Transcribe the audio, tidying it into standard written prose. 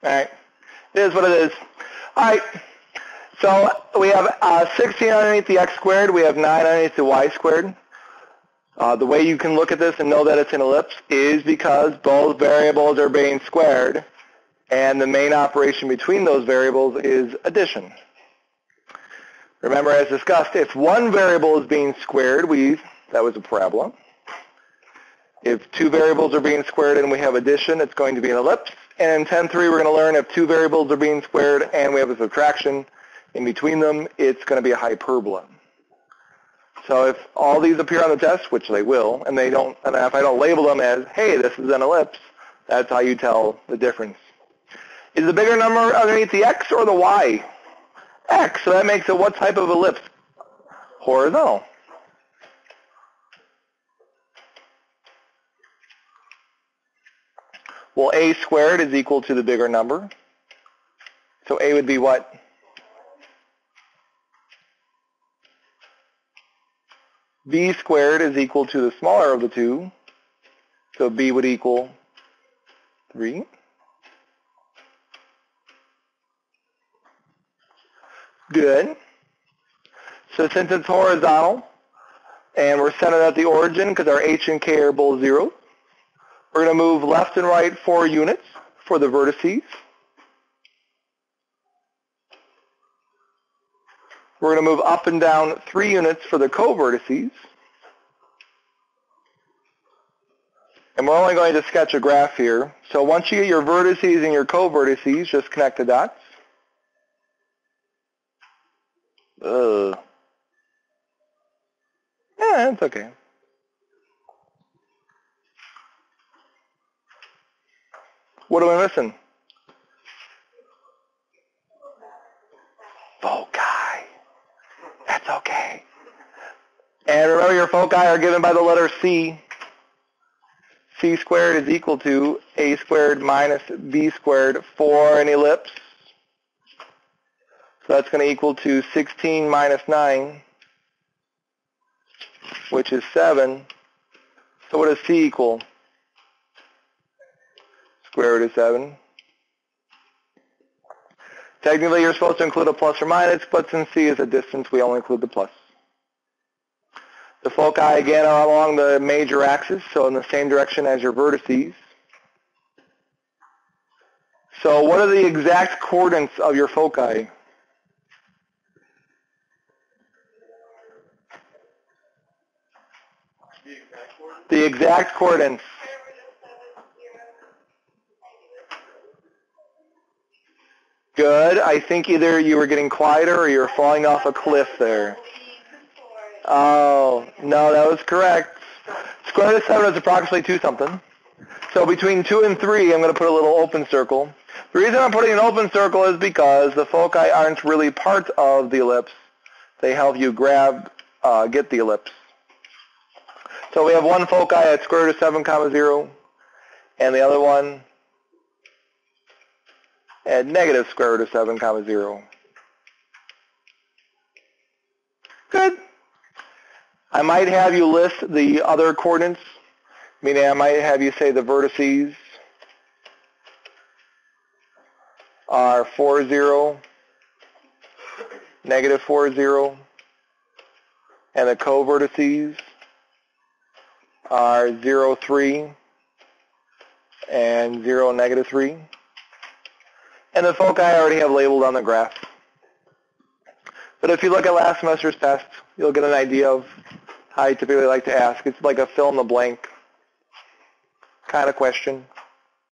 All right. It is what it is. All right. So we have 16 underneath the x squared. We have 9 underneath the y squared. The way you can look at this and know that it's an ellipse is because both variables are being squared, and the main operation between those variables is addition. Remember, as discussed, if one variable is being squared, that was a parabola. If two variables are being squared and we have addition, it's going to be an ellipse. And in 10.3, we're going to learn if two variables are being squared and we have a subtraction in between them, it's going to be a hyperbola. So if all these appear on the test, which they will, and if I don't label them as, hey, this is an ellipse, that's how you tell the difference. Is the bigger number underneath the x or the y? X. So that makes it what type of ellipse? Horizontal. Well, a squared is equal to the bigger number. So a would be what? B squared is equal to the smaller of the two. So B would equal 3. Good. So since it's horizontal, and we're centered at the origin because our h and k are both 0, we're going to move left and right 4 units for the vertices. We're going to move up and down 3 units for the co-vertices. And we're only going to sketch a graph here. So once you get your vertices and your co-vertices, just connect the dots. Yeah, it's okay. What am I missing? Foci. That's okay. And remember, your foci are given by the letter C. C squared is equal to a squared minus b squared for an ellipse. So that's going to equal to 16 minus 9, which is 7. So what does C equal? Square root of 7. Technically, you're supposed to include a plus or minus, but since C is a distance, we only include the plus. The foci, again, are along the major axis, so in the same direction as your vertices. So what are the exact coordinates of your foci? The exact coordinates. Good. I think either you were getting quieter or you were falling off a cliff there. Oh, no, that was correct. Square root of 7 is approximately 2 something. So between 2 and 3, I'm going to put a little open circle. The reason I'm putting an open circle is because the foci aren't really part of the ellipse. They help you get the ellipse. So we have one foci at square root of 7, 0, and the other one at negative square root of 7, 0. Good. I might have you list the other coordinates, meaning I might have you say the vertices are 4, 0, negative 4, 0, and the co-vertices are 0, 3, and 0, negative 3. And the foci I already have labeled on the graph. But if you look at last semester's test, you'll get an idea of how I typically like to ask. It's like a fill-in-the-blank kind of question.